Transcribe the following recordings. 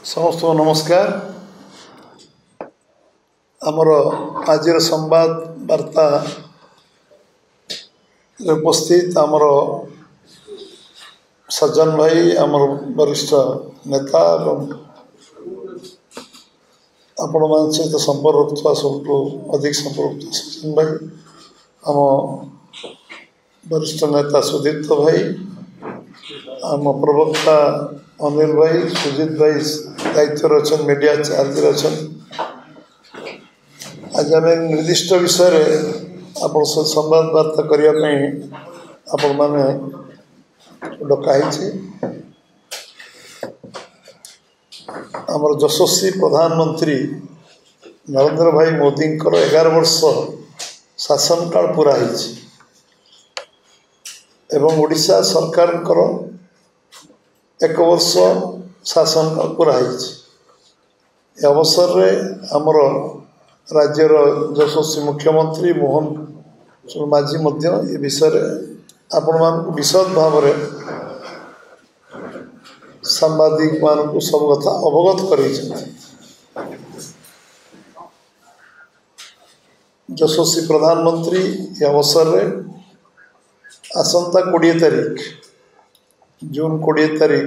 समस्त नमस्कार। आमर आज संवाद वार्ता उपस्थित आमर सज्जन भाई आमर वरिष्ठ नेता आपण मान सहित संपर्क सब अधिक संपर्क सज्जन भाई आम वरिष्ठ नेता सुदीप्त भाई आम प्रवक्ता अनिल भाई सुजीत भाई दायित्व अच्छा मीडिया चार्ज अच्छा आज आम निर्दिष्ट विषय आप संवाद वार्ता करने आपण मैंने डकाई आमर यशस्वी प्रधानमंत्री नरेंद्र भाई मोदी 11 वर्ष शासन काल पूरा एवं ओडिशा सरकार 1 वर्ष शासन काल पूरा अवसर में आमर राज्यर यशस्वी मुख्यमंत्री मोहन माझी ये विषय आपण मान विशद भाव सांबादिक मान सब कथा अवगत कर यशस्वी प्रधानमंत्री अवसर में आसंता 20 तारीख जून 20 तारीख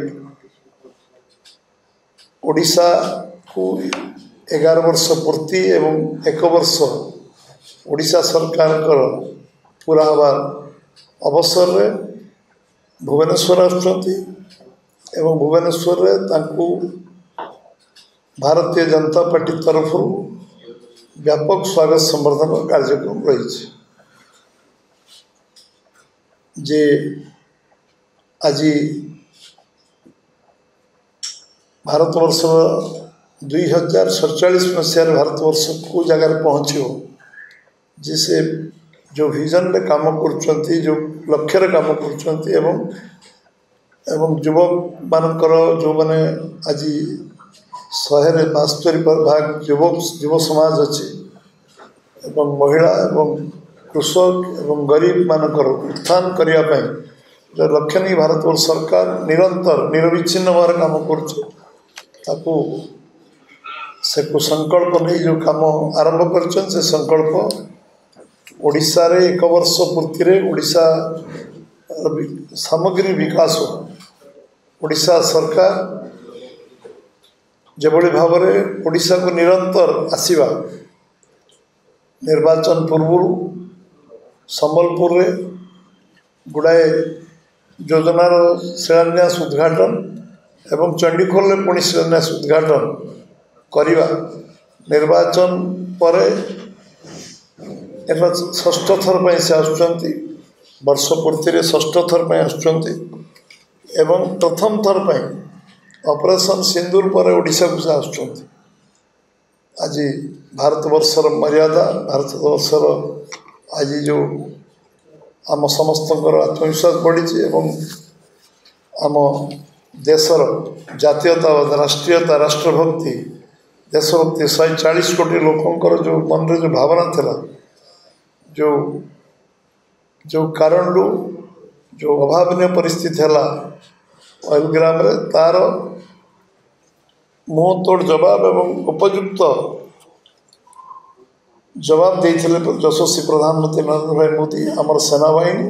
ओडिशा को 11 वर्ष पूर्ति एवं 1 वर्ष ओडिशा सरकार पूरा हबार अवसर में भुवनेश्वर आसुचंती एवं भुवनेश्वर भारतीय जनता पार्टी तरफ व्यापक स्वागत संवर्धन कार्यक्रम रही जे आज भारतवर्ष 2047 मसीह भारतवर्ष को जगार पहुँचो जिसे जो विजन में काम कर जो लक्ष्य काम कर युवक मानकर जो मैंने आज 172 भाग युव समाज अच्छी एवं महिला एवं कृषक एवं गरीब मानकर उत्थान करने जो लक्ष्य नहीं भारतवर्ष सरकार निरंतर निरविच्छिन्न भाव काम कर से संकल्प नहीं जो काम आरंभ कर संकल्प ओडिशा रे 1 वर्ष पूर्ति रे ओडिशा सामग्री विकास ओडिशा सरकार जबड़ी भाव में ओडिशा को निरंतर आसवा निर्वाचन पूर्व संबलपुर रे गुड़ाए योजनार शिलान्यास उद्घाटन एवं चंडीखोल पुणी शिलान्यास उद्घाटन करवा निर्वाचन पर षष्ठ थर पर से आसुचंती वर्ष पूर्ति षष्ठ थर पर आसुचंती एवं प्रथम थर पर ऑपरेशन सिंदूर पर ओडिशा को से आसुचंती आज भारतवर्षर मर्यादा भारतवर्षर आज जो आम समस्त आत्मविश्वास बढ़ी एवं आम देशर जातीयतावाद राष्ट्रीयता राष्ट्रभक्ति देशभक्ति 140 कोटी लोकंर जो मन रे जो भावना थिला जो जो कारण जो अभावनीय परिस्थिति है ऑयलग्राम रे तार मुँह तोड़ जवाब एवं उपयुक्त जवाब देते यशस्वी प्रधानमंत्री नरेंद्र भाई मोदी आमर सेनाबाहिनी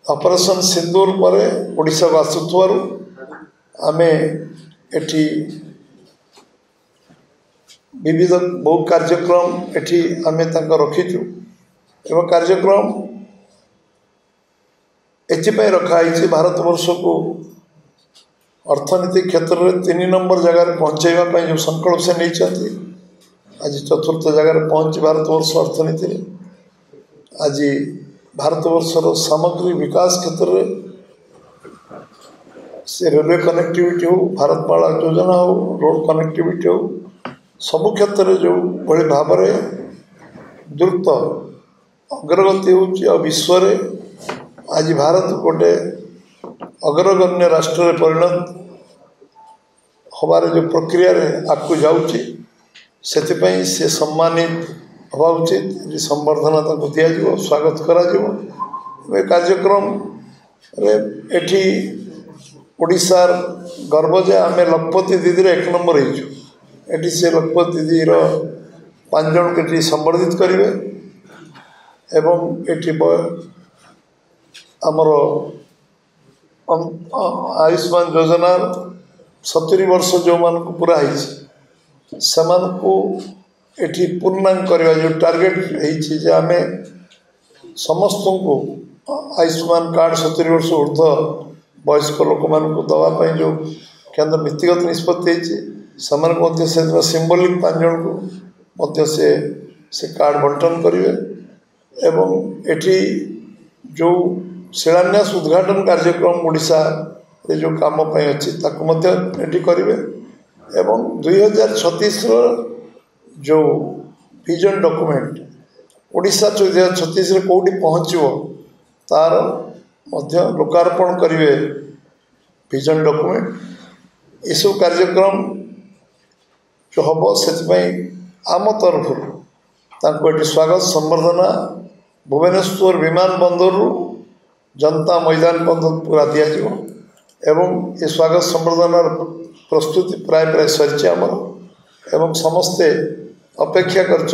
ऑपरेशन सिंदूर पर ओडिशा को आसुथुआरु आमे एठी विविध बहु कार्यक्रम एठी आमे तांका रखीचु एवं कार्यक्रम एथिपाई रखाई भारतवर्ष को अर्थनीति क्षेत्र में 3 नंबर जगह पहुँचाइवाई जो संकल्प से नहीं आज 4th जगह पहुँची भारतवर्ष अर्थनीति आज भारतवर्षर सामग्री विकास क्षेत्र में से रेलवे कनेक्टिविटी हो भारतमाला योजना हो रोड कनेक्टिविटी हो सबु क्षेत्र में जो भली भाव में द्रुत अग्रगति हो विश्व आज भारत गोटे अग्रगण्य राष्ट्र परिणत हबार जो प्रक्रिया आगू जाऊँगी से सम्मानित हवा उचित संबर्धना दिज्व स्वागत कर कार्यक्रम एठी ओडिशार गर्व जे आम लखपति दीदी एक नंबर होती से लखपति दीदीर 5 जन के संबर्धित करेंगे एवं ये आमर आयुष्मान योजना 70 वर्ष जो मान पूरा से पूर्णांग करवा जो टार्गेट है आम समस्त को आयुष्मान कार्ड 70 वर्ष ऊर्ध वयस्क लोक मान दवापाई जो केन्द्र नीतिगत निष्पत्ति से सिंबलिक 5 जन को से कार्ड बंटन करेंगे एवं एटी जो शिलान्यास उद्घाटन कार्यक्रम ओडिशा जो काम अच्छी ताकू करेंगे एवं 2036 जो विजन डॉक्यूमेंट ओडिशा 2036 कौटी पहुँचो तार लोकार्पण करेंगे विजन डॉक्यूमेंट ये सब कार्यक्रम जो हम से आम तरफ स्वागत संबर्धना भुवनेश्वर विमान बंदर जनता मैदान बंदर पूरा दिज्व एवं ये स्वागत संबर्धना प्रस्तुति प्राय प्राय सरी आमर एवं समस्ते अपेक्षा कर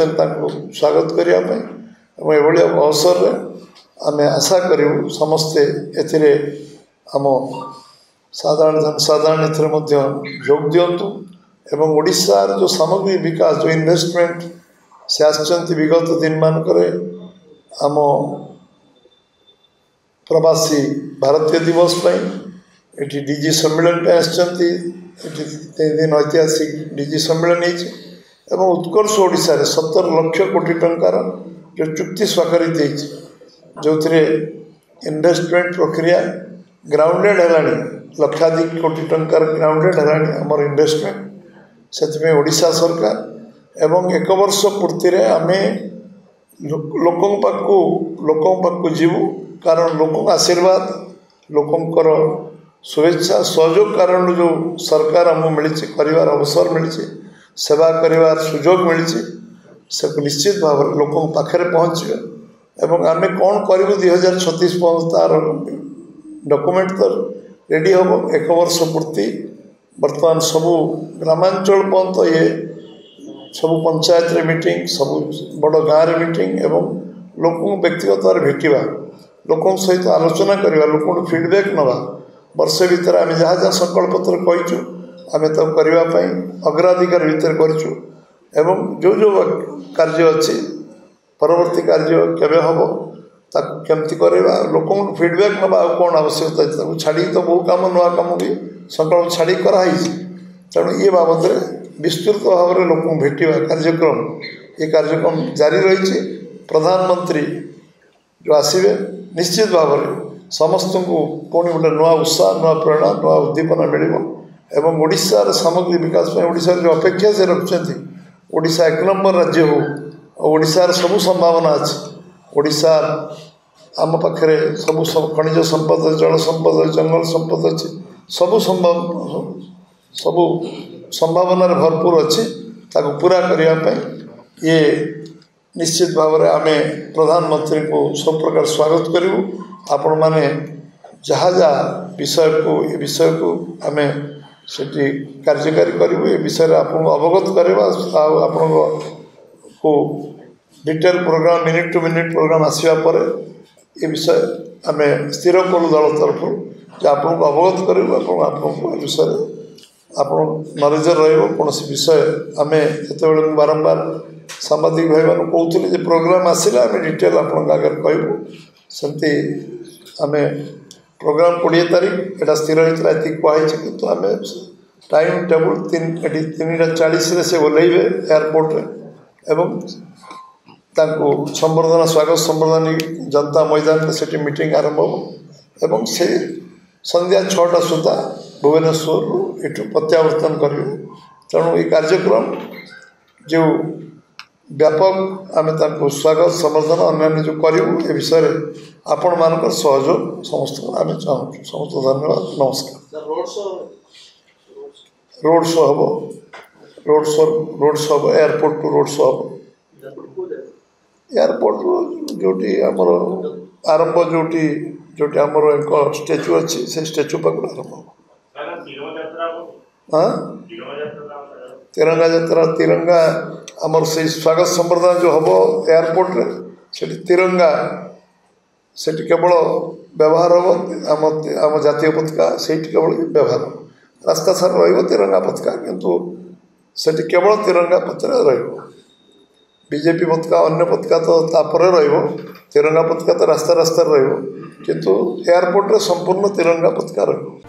स्वागत करने ये अवसर आम आशा करूँ समस्ते एथिरे आम साधारण जनसाधारण जोग दिंतु एवं ओडिशार जो सामग्रिक विकास जो इन्वेस्टमेंट से आसचंती विगत दिन मानक आम प्रवासी भारतीय दिवस ये डीजी सम्मेलन आसचंती 3 दिन ऐतिहासिक डीजी सम्मेलन एवं उत्कर्ष ओडिशा 70 लाख कोटी टंकार जो चुक्ति स्वाक्षरित जो इन्वेस्टमेंट प्रक्रिया ग्राउंडेड है लक्षाधिक कोटी टंकार ग्राउंडेड है आमर इन्वेस्टमेंट से ओडिशा सरकार एवं 1 वर्ष पूर्ति आम लोकों पाखु जीवु कारण लोक आशीर्वाद लोकंर शुभेच्छा सहयोग कारण जो सरकार आमको मिली कर अवसर मिली सेवा कर सुजोग मिली से निश्चित भाव लोक पाखे पहुँचे एवं आम कौन करूँ 2036 तार डॉक्यूमेंट तो रेडी हम 1 वर्ष पूर्ति बर्तमान सबू ग्रामांचल पर्यंत ये सबू पंचायत रे मीटिंग सबू बड़ गाँव रे मीटिंग एवं लोक व्यक्तिगत भाव भेटा लोक सहित आलोचना करवा लोक फीडबैक नवा वर्ष भितर आम जहाँ जहाँ संकल्प पत्र कहीचु आम तक करने अग्राधिकार भितर करूँ एवं जो जो कार्य अच्छी परवर्ती कार्य केवे हम केमती करवा लोक फीडबैक नवा कौन आवश्यकता छाड़ी तो बहु कम नुआ कम भी संकल्प छाड़ी कराई तेणु ये बाबद विस्तृत भाव में लोक भेटा कार्यक्रम ये कार्यक्रम जारी रही प्रधानमंत्री जो आसवे निश्चित भाव में समस्त को पुणी गोटे नुआ उत्साह नुआ प्रेरणा नुआ उद्दीपना मिल एवं ओडिशार सामग्रिक विकास में ओडिशा जो अपेक्षा से रखुच्च ओडिशा 1 नंबर राज्य हो ओडिशार सबू संभावना अच्छी ओडिशार आम पाखे सब खनिज संपद जल संपद जंगल संपद अच्छी सबू सबू संभावना भरपूर अच्छी ताको पूरा करने ये निश्चित भाव में आम प्रधानमंत्री को सब प्रकार स्वागत करूँ आपण मैंने जहाँ जहाँ विषय को आम से कार्यकारी करूँ ये विषय आपको अवगत करवा आपण को detail programme minute to minute programme आसवा पर ये विषय आम स्थिर करूँ दल तरफ जो आपको अवगत करूँ आपको विषय आप नलेज रोन विषय आम जो बारंबार सांबादिक भाई मान कहते प्रोग्राम आसला आम डिटेल आप आगे कहूँ सेमती आम प्रोग्राम 20 तारीख एटा स्थिर होता है कहुई कि आम टाइम टेबुल 3:40 से ओह्लैबे एयरपोर्ट एवं तांको संबर्धना स्वागत संबर्धना जनता मैदान से मीटिंग आरंभ हो एवं से संध्या 6टा सुधा भुवनेश्वर एठू प्रत्यावर्तन करेंगे तेणु ये कार्यक्रम जो व्यापक आम स्वागत संबर्धना अन्य जो करूँ ए विषय आपण मान सहयोग समस्त आम चाहूँ समस्त धन्यवाद नमस्कार रोड शो हम रोड शो हम एयरपोर्ट टू रोड शो हम एयरपोर्ट जोटी आमर आरंभ जोटी आमर एक स्टैच्यू अच्छी से स्टैच्यू पाक आरंभ हाँ तिरंगा यात्रा तिरंगा आमर से स्वागत संबर्धना जो हम एयरपोर्ट रे से तिरंगा से केवल व्यवहार हम आम जातीय पताका से केवल व्यवहार रास्ता सारा तिरंगा पताका किंतु से केवल तिरंगा पत्र बीजेपी पताका अन्य पताका तो तापर तिरंगा पताका तो रास्ता रास्ता किंतु एयरपोर्ट रे संपूर्ण तिरंगा पताका रही।